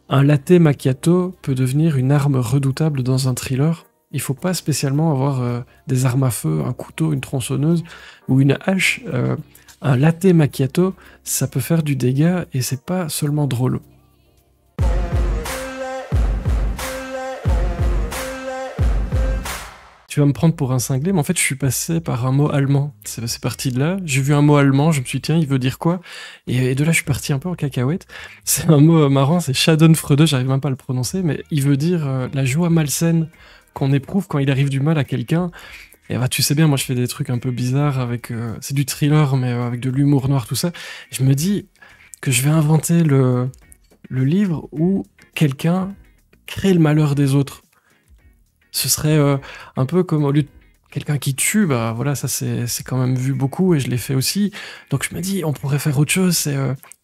Un latte macchiato peut devenir une arme redoutable dans un thriller. Il faut pas spécialement avoir des armes à feu, un couteau, une tronçonneuse ou une hache. Un latte macchiato, ça peut faire du dégât et c'est pas seulement drôle. Tu vas me prendre pour un cinglé, mais en fait, je suis passé par un mot allemand. C'est parti de là. J'ai vu un mot allemand, je me suis dit, tiens, il veut dire quoi? Et de là, je suis parti un peu en cacahuète. C'est un mot marrant, c'est Schadenfreude, j'arrive même pas à le prononcer, mais il veut dire la joie malsaine qu'on éprouve quand il arrive du mal à quelqu'un. Et bah, tu sais bien, moi, je fais des trucs un peu bizarres avec... c'est du thriller, mais avec de l'humour noir, tout ça. Et je me dis que je vais inventer le livre où quelqu'un crée le malheur des autres. Ce serait un peu comme au lieu de quelqu'un qui tue, bah voilà, ça c'est quand même vu beaucoup et je l'ai fait aussi. Donc je me dis, on pourrait faire autre chose, c'est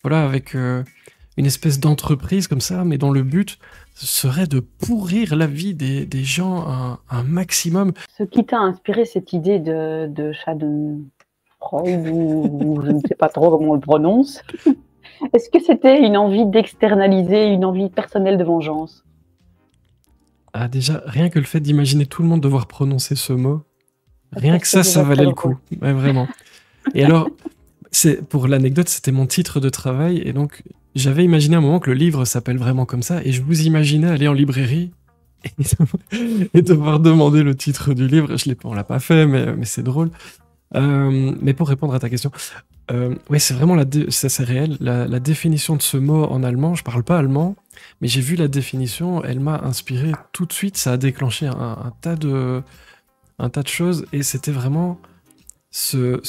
voilà, avec une espèce d'entreprise comme ça, mais dont le but serait de pourrir la vie des gens un maximum. Ce qui t'a inspiré cette idée de Schadenfreude, ou je ne sais pas trop comment on le prononce, est-ce que c'était une envie d'externaliser, une envie personnelle de vengeance? Ah déjà, rien que le fait d'imaginer tout le monde devoir prononcer ce mot, rien que C'est ça déjà valait très le drôle. coup. Ouais, vraiment. Et alors, pour l'anecdote, c'était mon titre de travail, et donc j'avais imaginé un moment que le livre s'appelle vraiment comme ça, et je vous imaginais aller en librairie et devoir demander le titre du livre. On l'a pas fait, mais c'est drôle. Mais pour répondre à ta question, ouais, c'est vraiment ça c'est réel. La définition de ce mot en allemand, je parle pas allemand, mais j'ai vu la définition, elle m'a inspiré tout de suite. Ça a déclenché un tas de choses, et c'était vraiment ce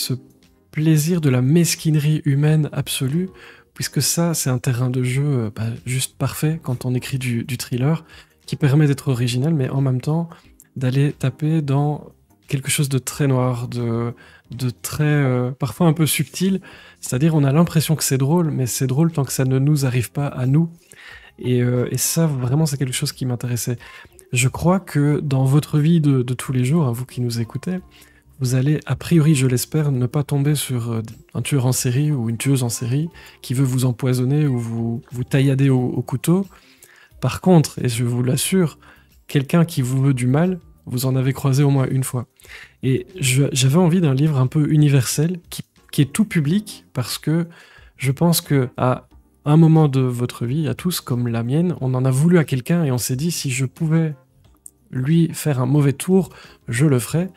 plaisir de la mesquinerie humaine absolue, puisque ça, c'est un terrain de jeu juste parfait quand on écrit du thriller, qui permet d'être original, mais en même temps d'aller taper dans quelque chose de très noir, de très parfois un peu subtil, c'est-à-dire on a l'impression que c'est drôle, mais c'est drôle tant que ça ne nous arrive pas à nous, et ça vraiment c'est quelque chose qui m'intéressait. Je crois que dans votre vie de tous les jours, hein, vous qui nous écoutez, vous allez, a priori, je l'espère, ne pas tomber sur un tueur en série ou une tueuse en série qui veut vous empoisonner ou vous taillader au couteau. Par contre, et je vous l'assure, quelqu'un qui vous veut du mal, vous en avez croisé au moins une fois. Et j'avais envie d'un livre un peu universel qui est tout public, parce que je pense que à un moment de votre vie, à tous comme la mienne, on en a voulu à quelqu'un et on s'est dit, si je pouvais lui faire un mauvais tour, je le ferais.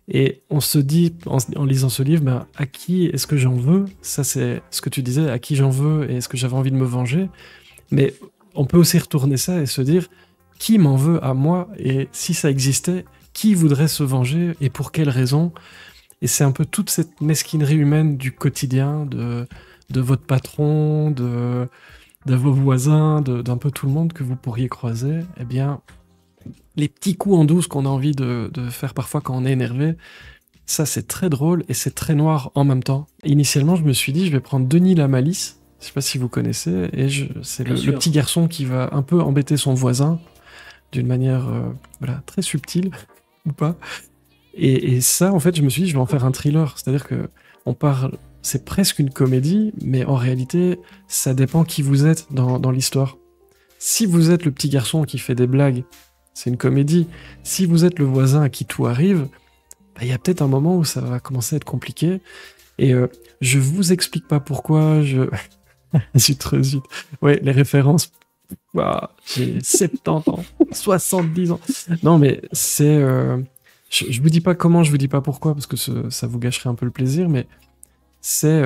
Et on se dit, en lisant ce livre, ben, à qui est-ce que j'en veux? Ça, c'est ce que tu disais, à qui j'en veux et est-ce que j'avais envie de me venger? Mais on peut aussi retourner ça et se dire, qui m'en veut à moi? Et si ça existait, qui voudrait se venger et pour quelle raison? Et c'est un peu toute cette mesquinerie humaine du quotidien, de votre patron, de vos voisins, d'un peu tout le monde que vous pourriez croiser. Eh bien, les petits coups en douce qu'on a envie de faire parfois quand on est énervé, ça c'est très drôle et c'est très noir en même temps. Initialement, je me suis dit, je vais prendre Denis la Malice, je sais pas si vous connaissez, et c'est Bien le sûr. petit garçon qui va un peu embêter son voisin d'une manière voilà, très subtile, ou pas. Et ça, en fait, je me suis dit, je vais en faire un thriller, c'est-à-dire que on parle, c'est presque une comédie, mais en réalité, ça dépend qui vous êtes dans l'histoire. Si vous êtes le petit garçon qui fait des blagues, c'est une comédie. Si vous êtes le voisin à qui tout arrive, il y a peut-être un moment où ça va commencer à être compliqué. Et je vous explique pas pourquoi, Zut, zut. Ouais, les références. Ouah, j'ai 70 ans, 70 ans. Non, mais c'est... je vous dis pas comment, je vous dis pas pourquoi, parce que ça vous gâcherait un peu le plaisir, mais c'est...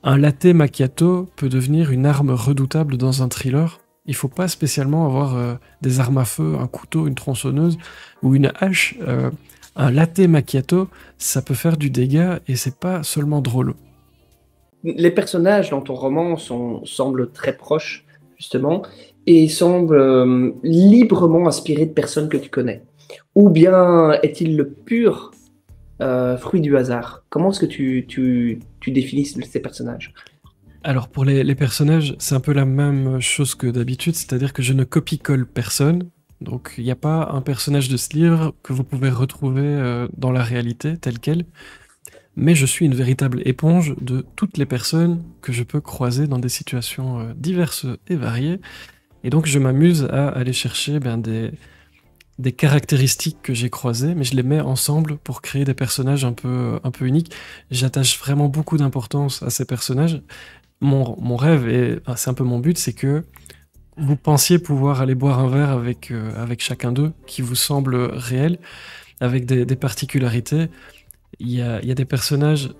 un latte macchiato peut devenir une arme redoutable dans un thriller. Il faut pas spécialement avoir des armes à feu, un couteau, une tronçonneuse ou une hache. Un latte macchiato, ça peut faire du dégât et c'est pas seulement drôle. Les personnages dans ton roman semblent très proches, justement, et semblent librement inspirés de personnes que tu connais. Ou bien est-il le pur fruit du hasard? Comment est-ce que tu définis ces personnages? Alors pour les personnages, c'est un peu la même chose que d'habitude, c'est-à-dire que je ne copie-colle personne. Donc il n'y a pas un personnage de ce livre que vous pouvez retrouver dans la réalité telle qu'elle. Mais je suis une véritable éponge de toutes les personnes que je peux croiser dans des situations diverses et variées. Et donc je m'amuse à aller chercher des caractéristiques que j'ai croisées, mais je les mets ensemble pour créer des personnages un peu uniques. J'attache vraiment beaucoup d'importance à ces personnages. Mon rêve, et c'est un peu mon but, c'est que vous pensiez pouvoir aller boire un verre avec chacun d'eux, qui vous semble réel, avec des particularités. Il y a des personnages,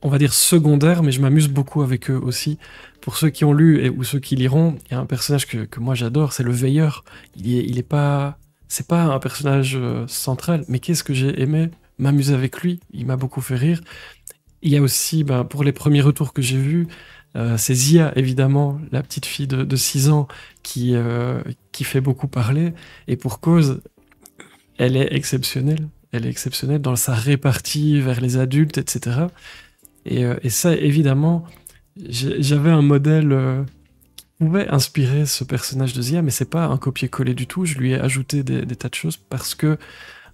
on va dire secondaires, mais je m'amuse beaucoup avec eux aussi. Pour ceux qui ont lu ou ceux qui liront, il y a un personnage que moi j'adore, c'est le veilleur. Il est pas, c'est pas un personnage central, mais qu'est-ce que j'ai aimé m'amuser avec lui. Il m'a beaucoup fait rire. Il y a aussi, pour les premiers retours que j'ai vus, c'est Zia, évidemment, la petite fille de 6 ans qui fait beaucoup parler. Et pour cause, elle est exceptionnelle. Elle est exceptionnelle dans sa répartie vers les adultes, etc. Et ça, évidemment, j'avais un modèle qui pouvait inspirer ce personnage de Zia, mais c'est pas un copier-coller du tout. Je lui ai ajouté des tas de choses parce que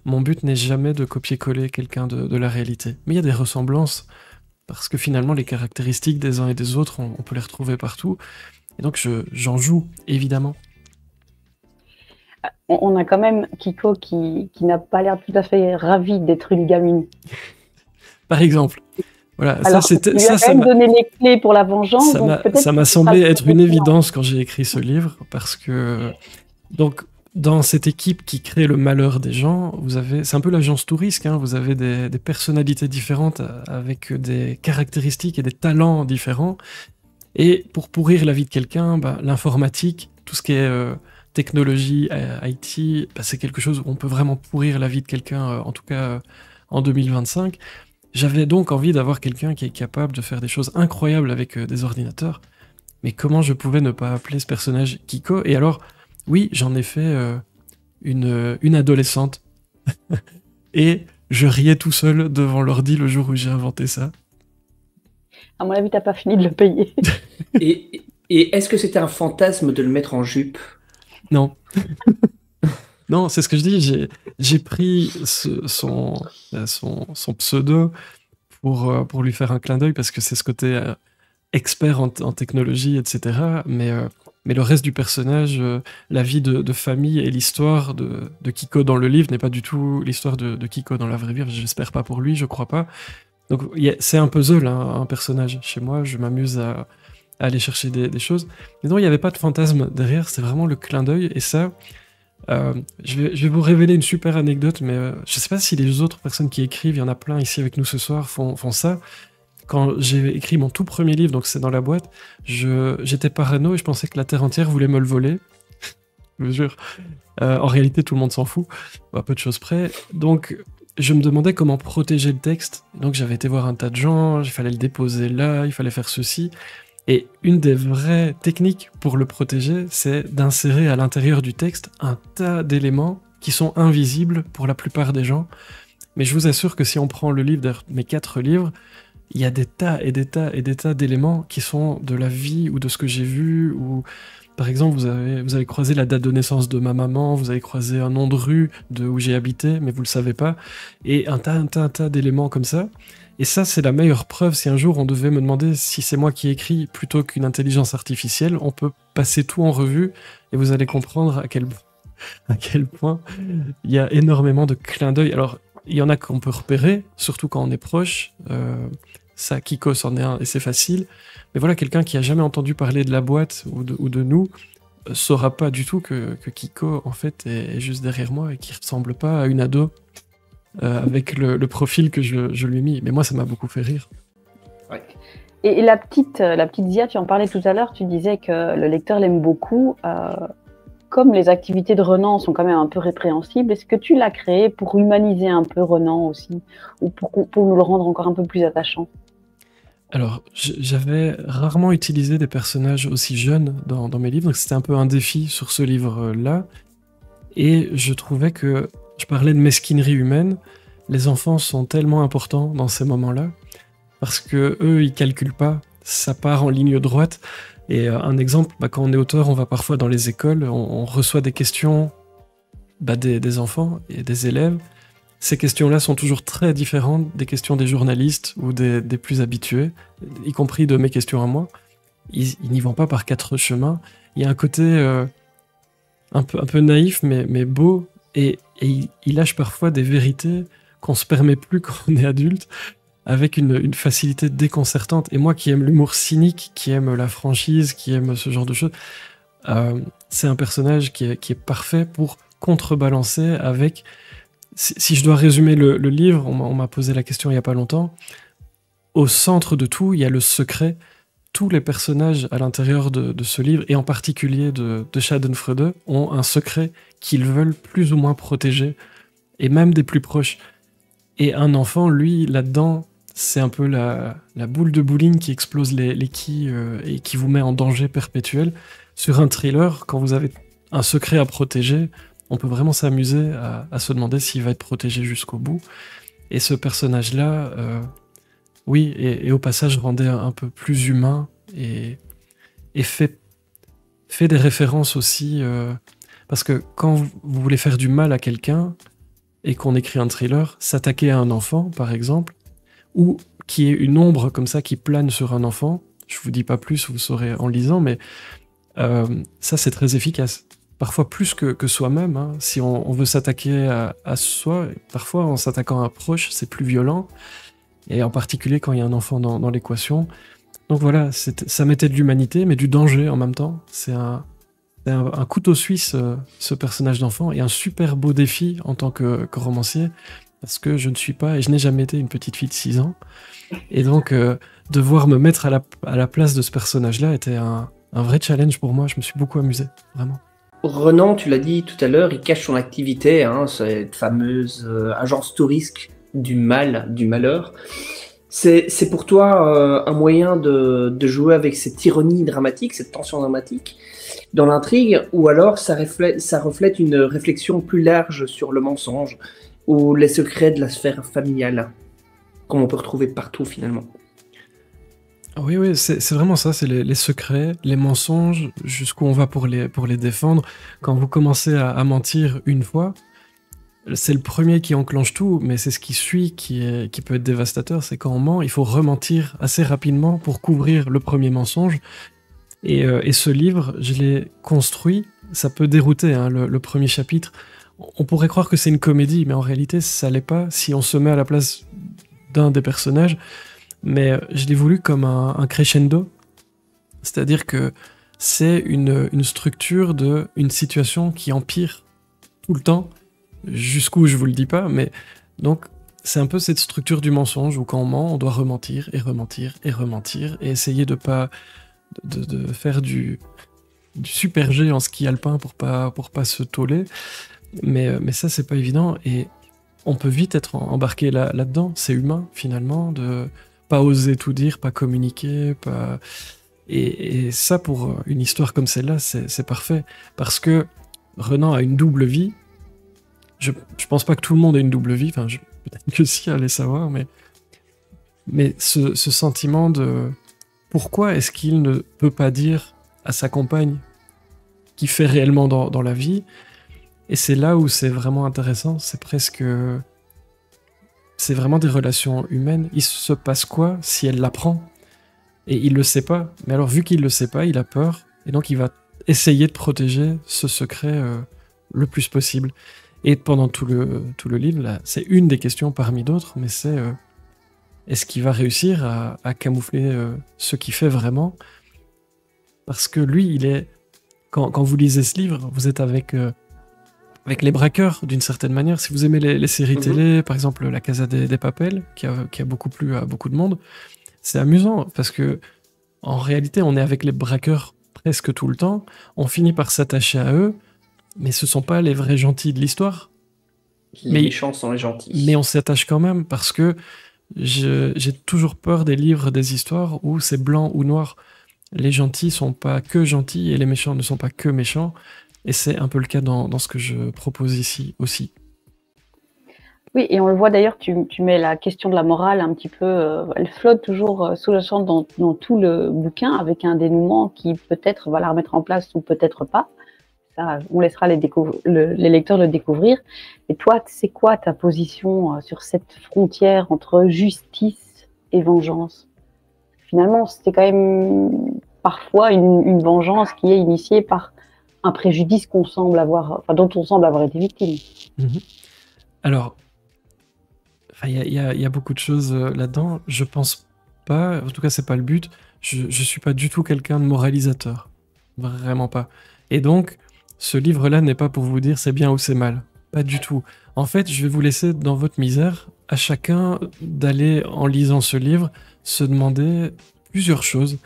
mon but n'est jamais de copier-coller quelqu'un de la réalité. Mais il y a des ressemblances parce que finalement, les caractéristiques des uns et des autres, on peut les retrouver partout. Et donc, j'en joue, évidemment. On a quand même Kiko qui n'a pas l'air tout à fait ravi d'être une gamine. Par exemple. Voilà, alors, tu lui as quand même donné les clés pour la vengeance. Ça m'a semblé être une évidence quand j'ai écrit ce livre, parce que donc dans cette équipe qui crée le malheur des gens, c'est un peu l'agence Tourisque, hein, vous avez des personnalités différentes avec des caractéristiques et des talents différents. Et pour pourrir la vie de quelqu'un, l'informatique, tout ce qui est technologie, IT, c'est quelque chose où on peut vraiment pourrir la vie de quelqu'un, en tout cas en 2025. J'avais donc envie d'avoir quelqu'un qui est capable de faire des choses incroyables avec des ordinateurs. Mais comment je pouvais ne pas appeler ce personnage Kiko? Et alors, oui, j'en ai fait une adolescente. Et je riais tout seul devant l'ordi le jour où j'ai inventé ça. À mon avis, t'as pas fini de le payer. Et est-ce que c'était un fantasme de le mettre en jupe? Non. Non, c'est ce que je dis. J'ai pris son pseudo pour lui faire un clin d'œil parce que c'est ce côté expert en technologie, etc. Mais le reste du personnage, la vie de famille et l'histoire de Kiko dans le livre n'est pas du tout l'histoire de Kiko dans la vraie vie. J'espère pas pour lui, je crois pas. Donc c'est un puzzle, hein, un personnage. Chez moi, je m'amuse à aller chercher des choses. Mais non, il n'y avait pas de fantasme derrière, c'était vraiment le clin d'œil. Et ça, je vais vous révéler une super anecdote, mais je sais pas si les autres personnes qui écrivent, il y en a plein ici avec nous ce soir, font ça. Quand j'ai écrit mon tout premier livre, donc c'est dans la boîte, j'étais parano et je pensais que la Terre entière voulait me le voler. Je vous jure. En réalité, tout le monde s'en fout, à peu de choses près. Donc, je me demandais comment protéger le texte. Donc, j'avais été voir un tas de gens, il fallait le déposer là, il fallait faire ceci. Et une des vraies techniques pour le protéger, c'est d'insérer à l'intérieur du texte un tas d'éléments qui sont invisibles pour la plupart des gens. Mais je vous assure que si on prend le livre mes 4 livres, il y a des tas et des tas et des tas d'éléments qui sont de la vie ou de ce que j'ai vu. Ou par exemple, vous avez croisé la date de naissance de ma maman, vous avez croisé un nom de rue où j'ai habité, mais vous le savez pas. Et un tas d'éléments comme ça. Et ça, c'est la meilleure preuve. Si un jour on devait me demander si c'est moi qui écris plutôt qu'une intelligence artificielle, on peut passer tout en revue et vous allez comprendre à quel point il y a énormément de clins d'œil. Alors, il y en a qu'on peut repérer, surtout quand on est proche. Ça, Kiko c'en est un et c'est facile. Mais voilà, quelqu'un qui a jamais entendu parler de la boîte ou de nous saura pas du tout que Kiko, en fait, est juste derrière moi et qui ressemble pas à une ado. Avec le profil que je lui ai mis. Mais moi, ça m'a beaucoup fait rire. Ouais. Et la petite Zia, tu en parlais tout à l'heure, tu disais que le lecteur l'aime beaucoup. Comme les activités de Renan sont quand même un peu répréhensibles, est-ce que tu l'as créé pour humaniser un peu Renan aussi, ou pour nous le rendre encore un peu plus attachant? Alors, j'avais rarement utilisé des personnages aussi jeunes dans mes livres, donc c'était un peu un défi sur ce livre-là. Et je trouvais que je parlais de mesquinerie humaine. Les enfants sont tellement importants dans ces moments-là parce que eux, ils calculent pas. Ça part en ligne droite. Et un exemple, quand on est auteur, on va parfois dans les écoles, on reçoit des questions des enfants et des élèves. Ces questions-là sont toujours très différentes des questions des journalistes ou des plus habitués, y compris de mes questions à moi. Ils n'y vont pas par 4 chemins. Il y a un côté un peu naïf, mais beau, et il lâche parfois des vérités qu'on se permet plus quand on est adulte, avec une facilité déconcertante. Et moi qui aime l'humour cynique, qui aime la franchise, qui aime ce genre de choses, c'est un personnage qui est parfait pour contrebalancer avec... Si je dois résumer le livre, on m'a posé la question il y a pas longtemps, au centre de tout, il y a le secret. Tous les personnages à l'intérieur de ce livre, et en particulier de Schadenfreude, ont un secret qu'ils veulent plus ou moins protéger, et même des plus proches. Et un enfant, lui, là-dedans, c'est un peu la boule de bowling qui explose les quilles et qui vous met en danger perpétuel. Sur un thriller, quand vous avez un secret à protéger, on peut vraiment s'amuser à se demander s'il va être protégé jusqu'au bout. Et ce personnage-là, oui, et au passage rendait un peu plus humain et fait des références aussi. Parce que quand vous voulez faire du mal à quelqu'un et qu'on écrit un thriller, s'attaquer à un enfant, par exemple, ou qui est une ombre comme ça qui plane sur un enfant, je vous dis pas plus, vous saurez en lisant, mais ça c'est très efficace. Parfois plus que soi-même, hein. Si on veut s'attaquer à soi, parfois en s'attaquant à un proche, c'est plus violent. Et en particulier quand il y a un enfant dans l'équation. Donc voilà, ça mettait de l'humanité, mais du danger en même temps. C'est un couteau suisse, ce personnage d'enfant, et un super beau défi en tant que romancier, parce que je ne suis pas, et je n'ai jamais été une petite fille de 6 ans. Et donc, devoir me mettre à la place de ce personnage-là était un vrai challenge pour moi. Je me suis beaucoup amusé, vraiment. Renan, tu l'as dit tout à l'heure, il cache son activité, hein, cette fameuse agence touriste du mal, du malheur. C'est pour toi un moyen de jouer avec cette ironie dramatique, cette tension dramatique dans l'intrigue, ou alors ça reflète une réflexion plus large sur le mensonge ou les secrets de la sphère familiale, comme on peut retrouver partout finalement. Oui, c'est vraiment ça, c'est les secrets, les mensonges, jusqu'où on va pour les défendre. Quand vous commencez à mentir une fois, c'est le premier qui enclenche tout, mais c'est ce qui suit qui peut être dévastateur. C'est quand on ment, il faut rementir assez rapidement pour couvrir le premier mensonge. Et ce livre, je l'ai construit, ça peut dérouter, hein, le premier chapitre. On pourrait croire que c'est une comédie, mais en réalité, ça l'est pas si on se met à la place d'un des personnages. Mais je l'ai voulu comme un crescendo, c'est-à-dire que c'est une structure une situation qui empire tout le temps, jusqu'où je vous le dis pas, mais donc c'est un peu cette structure du mensonge où quand on ment, on doit rementir et rementir et rementir et essayer de pas de faire du super G en ski alpin pour pas se toller, mais ça c'est pas évident et on peut vite être embarqué là-dedans. C'est humain finalement de pas oser tout dire, pas communiquer, pas... Et ça, pour une histoire comme celle-là, c'est parfait. Parce que Renan a une double vie. Je pense pas que tout le monde ait une double vie. Enfin, peut-être que si, allez savoir. Mais ce sentiment de... Pourquoi est-ce qu'il ne peut pas dire à sa compagne qu'il fait réellement dans la vie? Et c'est là où c'est vraiment intéressant. C'est vraiment des relations humaines. Il se passe quoi si elle l'apprend? Et il le sait pas. Mais alors, vu qu'il le sait pas, il a peur. Et donc, il va essayer de protéger ce secret le plus possible. Et pendant tout le livre, là, c'est une des questions parmi d'autres, mais c'est est-ce qu'il va réussir à camoufler ce qu'il fait vraiment? Parce que lui, il est... Quand vous lisez ce livre, vous êtes avec les braqueurs, d'une certaine manière. Si vous aimez les séries télé, par exemple La Casa des Papel, qui a beaucoup plu à beaucoup de monde, c'est amusant, parce que en réalité, on est avec les braqueurs presque tout le temps, on finit par s'attacher à eux, mais ce sont pas les vrais gentils de l'histoire. Les méchants sont les gentils. Mais on s'attache quand même, parce que j'ai toujours peur des livres, des histoires où c'est blanc ou noir. Les gentils sont pas que gentils, et les méchants ne sont pas que méchants. Et c'est un peu le cas dans ce que je propose ici aussi. Oui, et on le voit d'ailleurs, tu mets la question de la morale un petit peu, elle flotte toujours sous-jacente dans tout le bouquin, avec un dénouement qui peut-être va la remettre en place ou peut-être pas. Ça, on laissera les lecteurs le découvrir. Et toi, c'est quoi ta position sur cette frontière entre justice et vengeance? Finalement, c'est quand même parfois une vengeance qui est initiée par un préjudice qu'on semble avoir, enfin, dont on semble avoir été victime. Mhm. Alors, il y a beaucoup de choses là-dedans. Je pense pas, en tout cas, c'est pas le but. Je suis pas du tout quelqu'un de moralisateur. Vraiment pas. Et donc, ce livre-là n'est pas pour vous dire c'est bien ou c'est mal. Pas du tout. En fait, je vais vous laisser dans votre misère, à chacun d'aller, en lisant ce livre, se demander plusieurs choses.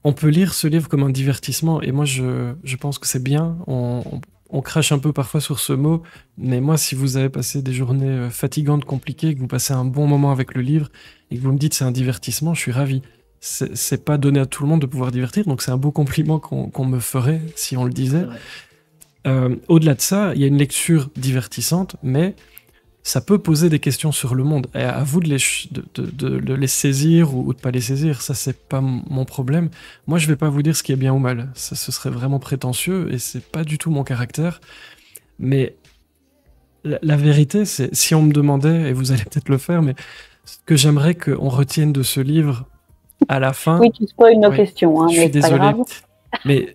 On peut lire ce livre comme un divertissement, et moi je pense que c'est bien. On crache un peu parfois sur ce mot, mais moi, si vous avez passé des journées fatigantes, compliquées, que vous passez un bon moment avec le livre, et que vous me dites c'est un divertissement, je suis ravi. C'est pas donné à tout le monde de pouvoir divertir, donc c'est un beau compliment qu'on me ferait si on le disait. Au-delà de ça, il y a une lecture divertissante, mais ça peut poser des questions sur le monde. Et à vous de les saisir ou de pas les saisir. Ça, c'est pas mon problème. Moi, je vais pas vous dire ce qui est bien ou mal. Ça, ce serait vraiment prétentieux et c'est pas du tout mon caractère. Mais la vérité, c'est si on me demandait, et vous allez peut-être le faire, mais ce que j'aimerais qu'on retienne de ce livre à la fin. Oui, tu spoil nos Oui, questions, hein, je mais suis c'est pas désolé. grave. Mais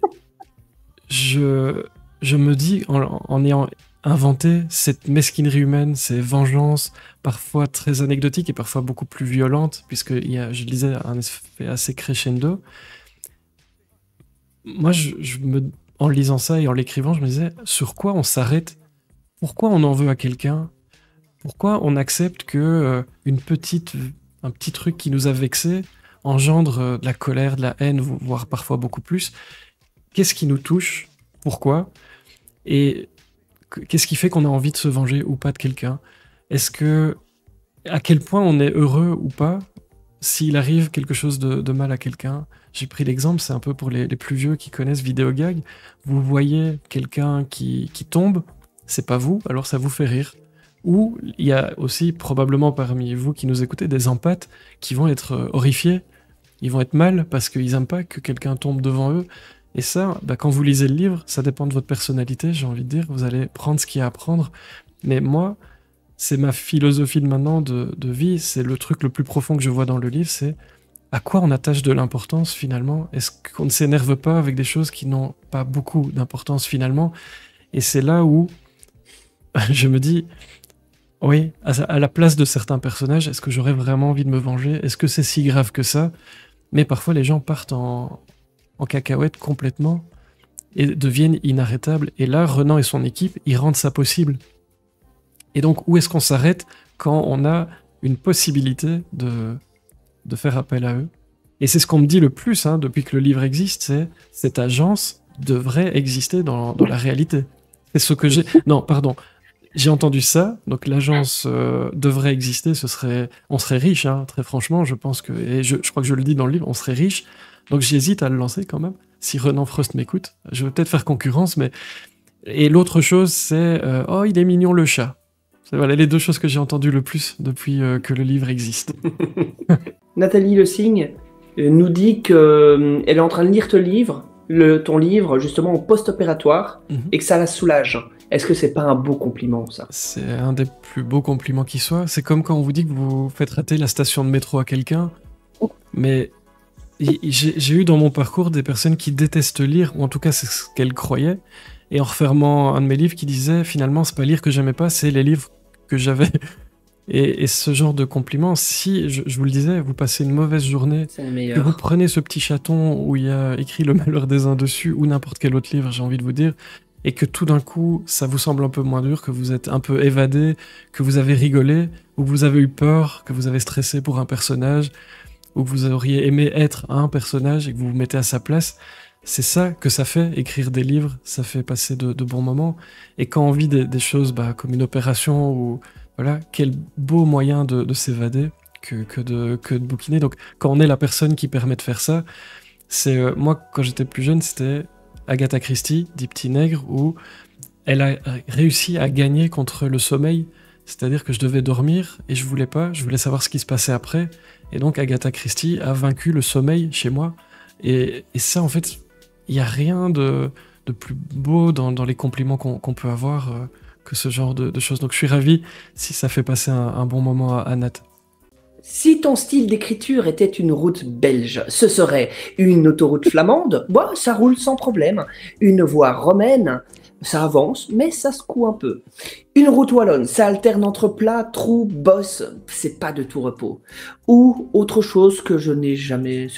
je me dis, en ayant inventé cette mesquinerie humaine, ces vengeances, parfois très anecdotiques et parfois beaucoup plus violentes, puisque je le disais, un effet assez crescendo. Moi, en lisant ça et en l'écrivant, je me disais, sur quoi on s'arrête? Pourquoi on en veut à quelqu'un? Pourquoi on accepte que un petit truc qui nous a vexés engendre de la colère, de la haine, voire parfois beaucoup plus? Qu'est-ce qui nous touche? Pourquoi? Et qu'est-ce qui fait qu'on a envie de se venger ou pas de quelqu'un? À quel point on est heureux ou pas s'il arrive quelque chose de mal à quelqu'un? J'ai pris l'exemple, c'est un peu pour les plus vieux qui connaissent Vidéogag. Vous voyez quelqu'un qui tombe, c'est pas vous, alors ça vous fait rire. Ou il y a aussi probablement parmi vous qui nous écoutez des empathes qui vont être horrifiés, ils vont être mal parce qu'ils aiment pas que quelqu'un tombe devant eux. Et ça, quand vous lisez le livre, ça dépend de votre personnalité, j'ai envie de dire, vous allez prendre ce qu'il y a à prendre. Mais moi, c'est ma philosophie de maintenant de vie, c'est le truc le plus profond que je vois dans le livre, c'est à quoi on attache de l'importance finalement? Est-ce qu'on ne s'énerve pas avec des choses qui n'ont pas beaucoup d'importance finalement? Et c'est là où je me dis, oui, à la place de certains personnages, est-ce que j'aurais vraiment envie de me venger? Est-ce que c'est si grave que ça? Mais parfois les gens partent en cacahuète complètement et deviennent inarrêtables. Et là, Renan et son équipe, ils rendent ça possible. Et donc, où est-ce qu'on s'arrête quand on a une possibilité de faire appel à eux? Et c'est ce qu'on me dit le plus depuis que le livre existe, c'est cette agence devrait exister dans la réalité. C'est ce que j'ai... Non, pardon. J'ai entendu ça, donc l'agence devrait exister, on serait riche, très franchement, je pense que... Et je crois que je le dis dans le livre, on serait riche. Donc j'hésite à le lancer quand même. Si Renan Frost m'écoute, je vais peut-être faire concurrence, mais... Et l'autre chose, c'est oh, il est mignon le chat. C'est voilà, les deux choses que j'ai entendues le plus depuis que le livre existe. Nathalie Le Signe nous dit qu'elle est en train de lire ton livre, justement en post-opératoire, et que ça la soulage. Est-ce que c'est pas un beau compliment, ça? C'est un des plus beaux compliments qui soit. C'est comme quand on vous dit que vous faites rater la station de métro à quelqu'un, mais... J'ai eu dans mon parcours des personnes qui détestent lire, ou en tout cas c'est ce qu'elles croyaient, et en refermant un de mes livres qui disait finalement c'est pas lire que j'aimais pas, c'est les livres que j'avais. Et ce genre de compliment, si, je vous le disais, vous passez une mauvaise journée, que vous prenez ce petit chaton où il y a écrit Le malheur des uns dessus, ou n'importe quel autre livre, j'ai envie de vous dire, et que tout d'un coup ça vous semble un peu moins dur, que vous êtes un peu évadé, que vous avez rigolé, ou que vous avez eu peur, que vous avez stressé pour un personnage, ou que vous auriez aimé être un personnage et que vous vous mettez à sa place, c'est ça que ça fait, écrire des livres, ça fait passer de bons moments. Et quand on vit des choses comme une opération, ou voilà, quel beau moyen de s'évader que de bouquiner. Donc quand on est la personne qui permet de faire ça, c'est moi quand j'étais plus jeune, c'était Agatha Christie, Dix Petits Nègres, où elle a réussi à gagner contre le sommeil. C'est-à-dire que je devais dormir et je voulais savoir ce qui se passait après. Et donc Agatha Christie a vaincu le sommeil chez moi. Et ça, en fait, il n'y a rien de plus beau dans les compliments qu'on peut avoir que ce genre de choses. Donc je suis ravi si ça fait passer un bon moment à Nat. Si ton style d'écriture était une route belge, ce serait une autoroute flamande, bah, ça roule sans problème. Une voie romaine, ça avance, mais ça secoue un peu. Une route wallonne, ça alterne entre plat, trou, bosse, c'est pas de tout repos. Ou autre chose que sur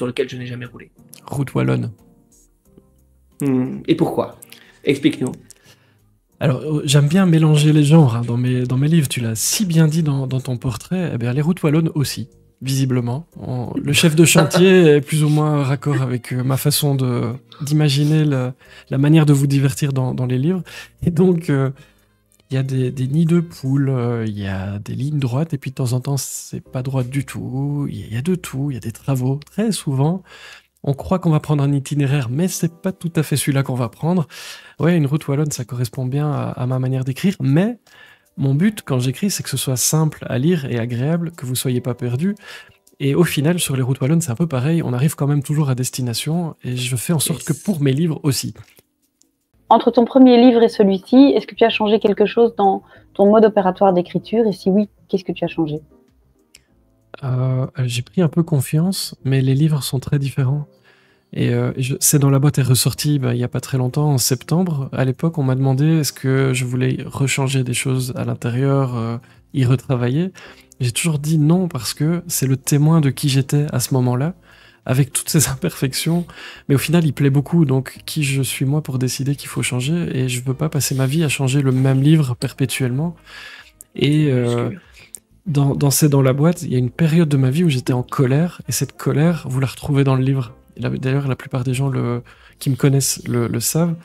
lequel je n'ai jamais roulé. Route wallonne. Et pourquoi? Explique-nous. Alors, j'aime bien mélanger les genres hein, dans mes livres. Tu l'as si bien dit dans ton portrait. Eh bien, les routes wallonnes aussi, visiblement. Le chef de chantier est plus ou moins raccord avec ma façon d'imaginer la manière de vous divertir dans les livres. Et donc, il y a des nids de poules, il y a des lignes droites, et puis de temps en temps, c'est pas droit du tout. Il y a de tout, il y a des travaux. Très souvent, on croit qu'on va prendre un itinéraire, mais c'est pas tout à fait celui-là qu'on va prendre. Ouais, une route wallonne, ça correspond bien à ma manière d'écrire, mais mon but quand j'écris, c'est que ce soit simple à lire et agréable, que vous soyez pas perdu. Et au final, sur les routes wallonnes, c'est un peu pareil, on arrive quand même toujours à destination, et je fais en sorte que pour mes livres aussi. Entre ton premier livre et celui-ci, est-ce que tu as changé quelque chose dans ton mode opératoire d'écriture? Et si oui, qu'est-ce que tu as changé? J'ai pris un peu confiance, mais les livres sont très différents. Et C'est dans la boîte est ressorti il n'y a pas très longtemps, en septembre. À l'époque, on m'a demandé est-ce que je voulais rechanger des choses à l'intérieur, y retravailler. J'ai toujours dit non parce que c'est le témoin de qui j'étais à ce moment-là, avec toutes ces imperfections. Mais au final, il plaît beaucoup, donc qui je suis moi pour décider qu'il faut changer? Et je veux pas passer ma vie à changer le même livre perpétuellement. Et dans la boîte, il y a une période de ma vie où j'étais en colère, et cette colère, vous la retrouvez dans le livre. D'ailleurs, la plupart des gens qui me connaissent le savent.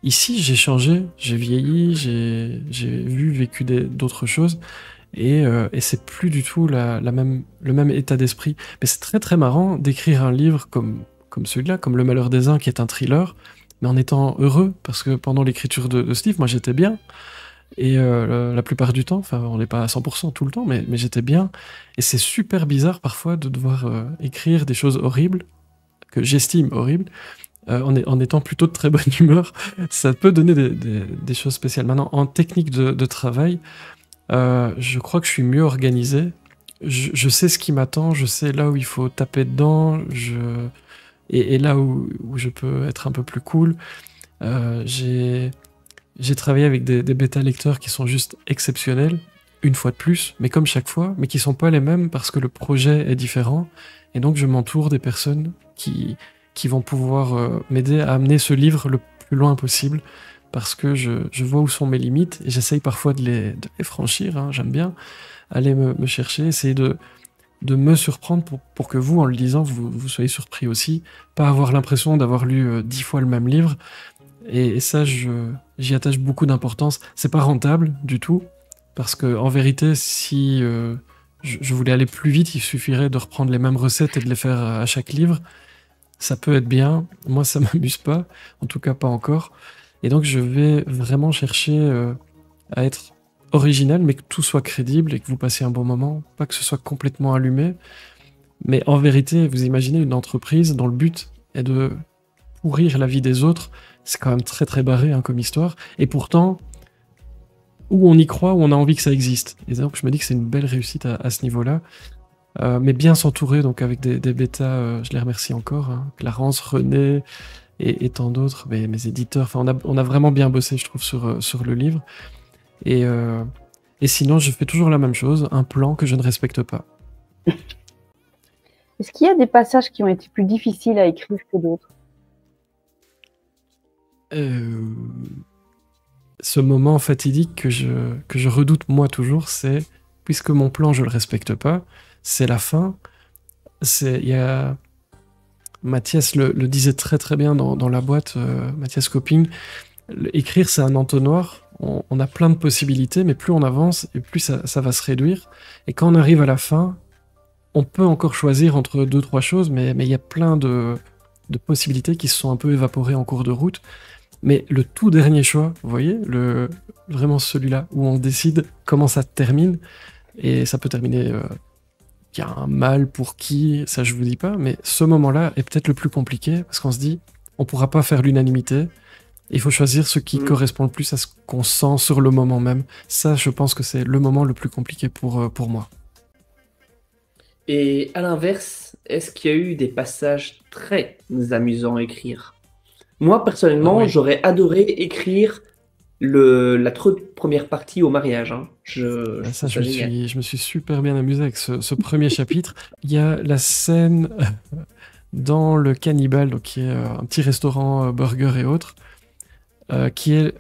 Ici, j'ai changé, j'ai vieilli, j'ai vécu d'autres choses, et c'est plus du tout le même état d'esprit. Mais c'est très très marrant d'écrire un livre comme celui-là, comme Le Malheur des uns, qui est un thriller, mais en étant heureux, parce que pendant l'écriture de ce livre, moi j'étais bien, et la plupart du temps, enfin on n'est pas à 100% tout le temps, mais j'étais bien, et c'est super bizarre parfois de devoir écrire des choses horribles, que j'estime horribles, en étant plutôt de très bonne humeur. Ça peut donner des choses spéciales. Maintenant, en technique de travail, je crois que je suis mieux organisé. Je sais ce qui m'attend, je sais là où il faut taper dedans, et là où je peux être un peu plus cool. J'ai travaillé avec des bêta-lecteurs qui sont juste exceptionnels, une fois de plus, mais comme chaque fois, mais qui sont pas les mêmes parce que le projet est différent. Et donc je m'entoure des personnes qui vont pouvoir m'aider à amener ce livre le plus loin possible, parce que je vois où sont mes limites, et j'essaye parfois de les franchir, hein. J'aime bien aller me chercher, essayer de me surprendre pour que vous, en le lisant, vous soyez surpris aussi, pas avoir l'impression d'avoir lu 10 fois le même livre. Et ça, j'y attache beaucoup d'importance. C'est pas rentable du tout, parce que en vérité, si je voulais aller plus vite, il suffirait de reprendre les mêmes recettes et de les faire à chaque livre. Ça peut être bien, moi ça m'amuse pas, en tout cas pas encore. Et donc je vais vraiment chercher à être original, mais que tout soit crédible et que vous passiez un bon moment, pas que ce soit complètement allumé. Mais en vérité, vous imaginez une entreprise dont le but est de pourrir la vie des autres, c'est quand même très très barré hein, comme histoire, et pourtant, où on y croit, où on a envie que ça existe. Et donc je me dis que c'est une belle réussite à ce niveau-là. Mais bien s'entourer, donc avec des bêtas, je les remercie encore, hein, Clarence, René et tant d'autres, mes éditeurs, enfin on a vraiment bien bossé je trouve sur le livre, et sinon je fais toujours la même chose, un plan que je ne respecte pas. Est-ce qu'il y a des passages qui ont été plus difficiles à écrire que d'autres? Ce moment fatidique que je redoute moi toujours, c'est, puisque mon plan je le respecte pas, c'est la fin. Mathias le disait très très bien dans la boîte, Mathias Coping, écrire c'est un entonnoir, on a plein de possibilités, mais plus on avance et plus ça va se réduire, et quand on arrive à la fin, on peut encore choisir entre 2-3 choses, mais il y a plein de possibilités qui se sont un peu évaporées en cours de route. Mais le tout dernier choix, vous voyez, vraiment celui-là où on décide comment ça termine, et ça peut terminer, il y a un mal pour qui, ça je vous dis pas, mais ce moment-là est peut-être le plus compliqué, parce qu'on se dit, on pourra pas faire l'unanimité, il faut choisir ce qui correspond le plus à ce qu'on sent sur le moment même. Ça, je pense que c'est le moment le plus compliqué pour moi. Et à l'inverse, est-ce qu'il y a eu des passages très amusants à écrire? Moi, Ah personnellement, ouais. j'aurais adoré écrire la toute première partie au mariage, hein. Je Ah, ça, trouve ça génial. je me suis super bien amusé avec ce premier chapitre. Il y a la scène dans le Cannibal, donc qui est un petit restaurant burger et autres, qui est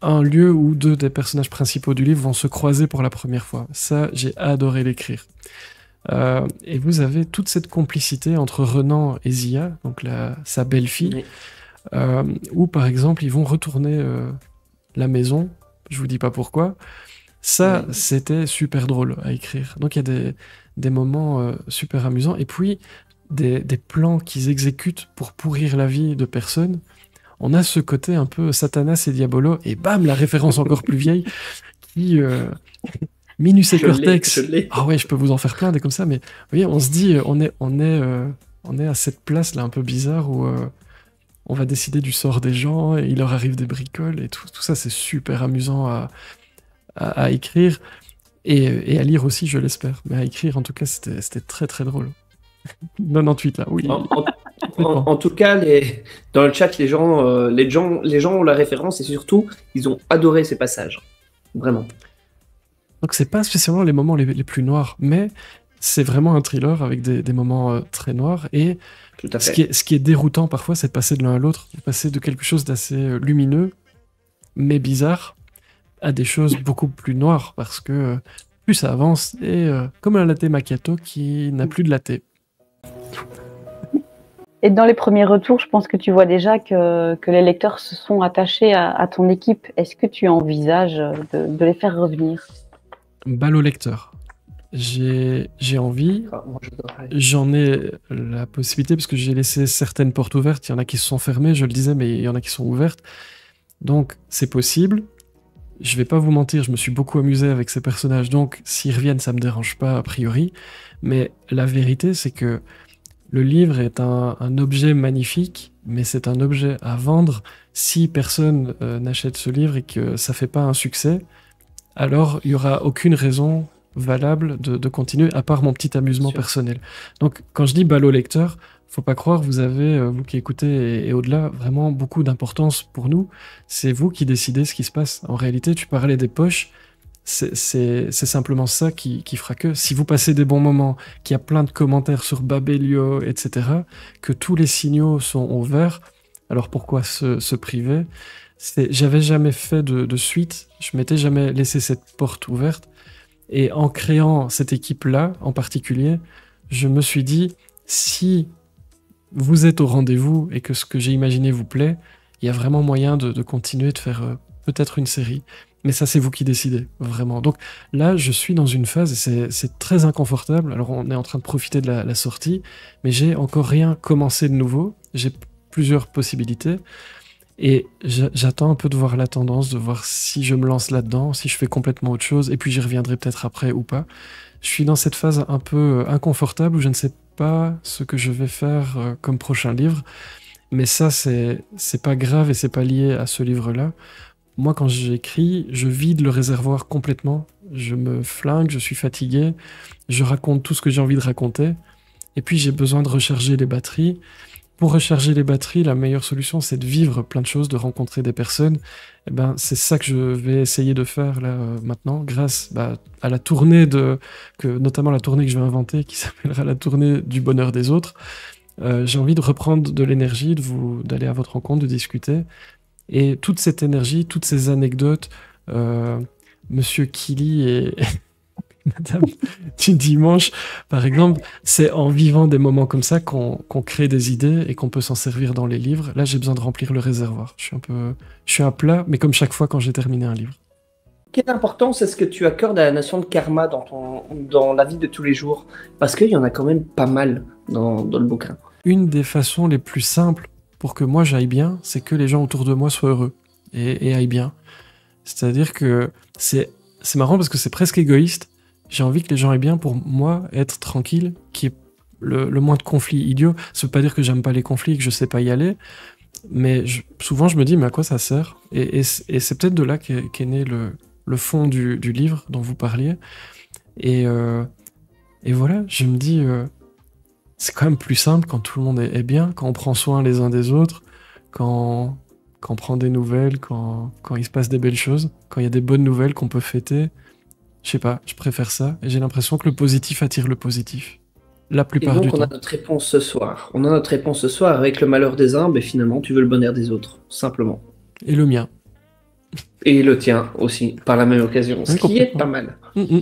un lieu où deux des personnages principaux du livre vont se croiser pour la première fois. Ça, j'ai adoré l'écrire. Et vous avez toute cette complicité entre Renan et Zia, donc sa belle-fille, Oui. où par exemple ils vont retourner la maison, je vous dis pas pourquoi. Ça, Oui. c'était super drôle à écrire. Donc il y a des moments super amusants, et puis des plans qu'ils exécutent pour pourrir la vie de personnes. On a ce côté un peu Satanas et Diabolo, et bam, la référence encore plus vieille, qui... Minus et Je l'ai, je Cortex. l'ai. Ah ouais, je peux vous en faire plein des comme ça, mais vous voyez, on se dit, on est à cette place là un peu bizarre où on va décider du sort des gens et il leur arrive des bricoles et tout ça, c'est super amusant à écrire et à lire aussi, je l'espère. Mais à écrire, en tout cas, c'était très très drôle. 98 là, oui, En, en- complètement. en tout cas, dans le chat, les gens ont la référence et surtout, ils ont adoré ces passages. Vraiment. Donc c'est pas spécialement les moments les plus noirs, mais c'est vraiment un thriller avec des moments très noirs et Tout à ce fait. qui est déroutant parfois, c'est de passer de l'un à l'autre, de passer de quelque chose d'assez lumineux, mais bizarre, à des choses beaucoup plus noires, parce que plus ça avance, et comme un latte macchiato qui n'a plus de latte. Et dans les premiers retours, je pense que tu vois déjà que les lecteurs se sont attachés à ton équipe. Est-ce que tu envisages de les faire revenir? Balle au lecteur. J'ai envie, Ah, moi, j'adorerais. j'en ai la possibilité, parce que j'ai laissé certaines portes ouvertes, il y en a qui se sont fermées, je le disais, mais il y en a qui sont ouvertes. Donc c'est possible. Je vais pas vous mentir, je me suis beaucoup amusé avec ces personnages, donc s'ils reviennent, ça me dérange pas a priori. Mais la vérité, c'est que le livre est un objet magnifique, mais c'est un objet à vendre. Si personne n'achète ce livre et que ça fait pas un succès, alors il y aura aucune raison valable de continuer, à part mon petit amusement Sûr. personnel. Donc quand je dis balle au lecteur, faut pas croire, vous avez, vous qui écoutez et au-delà, vraiment beaucoup d'importance pour nous. C'est vous qui décidez ce qui se passe. En réalité, tu parlais des poches, c'est simplement ça qui fera que si vous passez des bons moments, qu'il y a plein de commentaires sur Babelio, etc., que tous les signaux sont au vert, alors pourquoi se priver? J'avais jamais fait de suite, je m'étais jamais laissé cette porte ouverte, et en créant cette équipe-là en particulier, je me suis dit, si vous êtes au rendez-vous et que ce que j'ai imaginé vous plaît, il y a vraiment moyen de continuer de faire peut-être une série. Mais ça, c'est vous qui décidez, vraiment. Donc là, je suis dans une phase, et c'est très inconfortable. Alors, on est en train de profiter de la sortie, mais j'ai encore rien commencé de nouveau. J'ai plusieurs possibilités. Et j'attends un peu de voir la tendance, de voir si je me lance là-dedans, si je fais complètement autre chose, et puis j'y reviendrai peut-être après ou pas. Je suis dans cette phase un peu inconfortable où je ne sais pas ce que je vais faire comme prochain livre, mais ça, c'est pas grave et c'est pas lié à ce livre-là. Moi, quand j'écris, je vide le réservoir complètement. Je me flingue, je suis fatigué, je raconte tout ce que j'ai envie de raconter, et puis j'ai besoin de recharger les batteries. Pour recharger les batteries, la meilleure solution, c'est de vivre plein de choses, de rencontrer des personnes. Et ben, c'est ça que je vais essayer de faire là maintenant, grâce à la tournée notamment la tournée que je vais inventer, qui s'appellera la tournée du bonheur des autres. J'ai envie de reprendre de l'énergie, d'aller à votre rencontre, de discuter. Et toute cette énergie, toutes ces anecdotes, euh, Monsieur Killy et Madame du dimanche, par exemple, c'est en vivant des moments comme ça qu'on crée des idées et qu'on peut s'en servir dans les livres. Là, j'ai besoin de remplir le réservoir. Je suis à plat, mais comme chaque fois quand j'ai terminé un livre. Quelle importance est-ce que tu accordes à la notion de karma dans la vie de tous les jours? Parce qu'il y en a quand même pas mal dans le bouquin. Une des façons les plus simples pour que moi j'aille bien, c'est que les gens autour de moi soient heureux et aillent bien. C'est-à-dire que c'est marrant parce que c'est presque égoïste. J'ai envie que les gens aient bien pour moi, être tranquille, qu'il y ait le moins de conflits idiots. Ça veut pas dire que j'aime pas les conflits et que je sais pas y aller, mais souvent je me dis, mais à quoi ça sert? Et c'est peut-être de là qu'est né le fond du livre dont vous parliez. Et Et voilà, je me dis, c'est quand même plus simple quand tout le monde est bien, quand on prend soin les uns des autres, quand on prend des nouvelles, quand il se passe des belles choses, quand il y a des bonnes nouvelles qu'on peut fêter. Je sais pas, je préfère ça. Et j'ai l'impression que le positif attire le positif. La Et plupart du donc, on a temps. notre réponse ce soir. On a notre réponse ce soir avec le malheur des uns, mais finalement, tu veux le bonheur des autres, simplement. Et le mien. Et le tien aussi, par la même occasion, ce Oui, qui est complètement. pas mal. Mm, mm.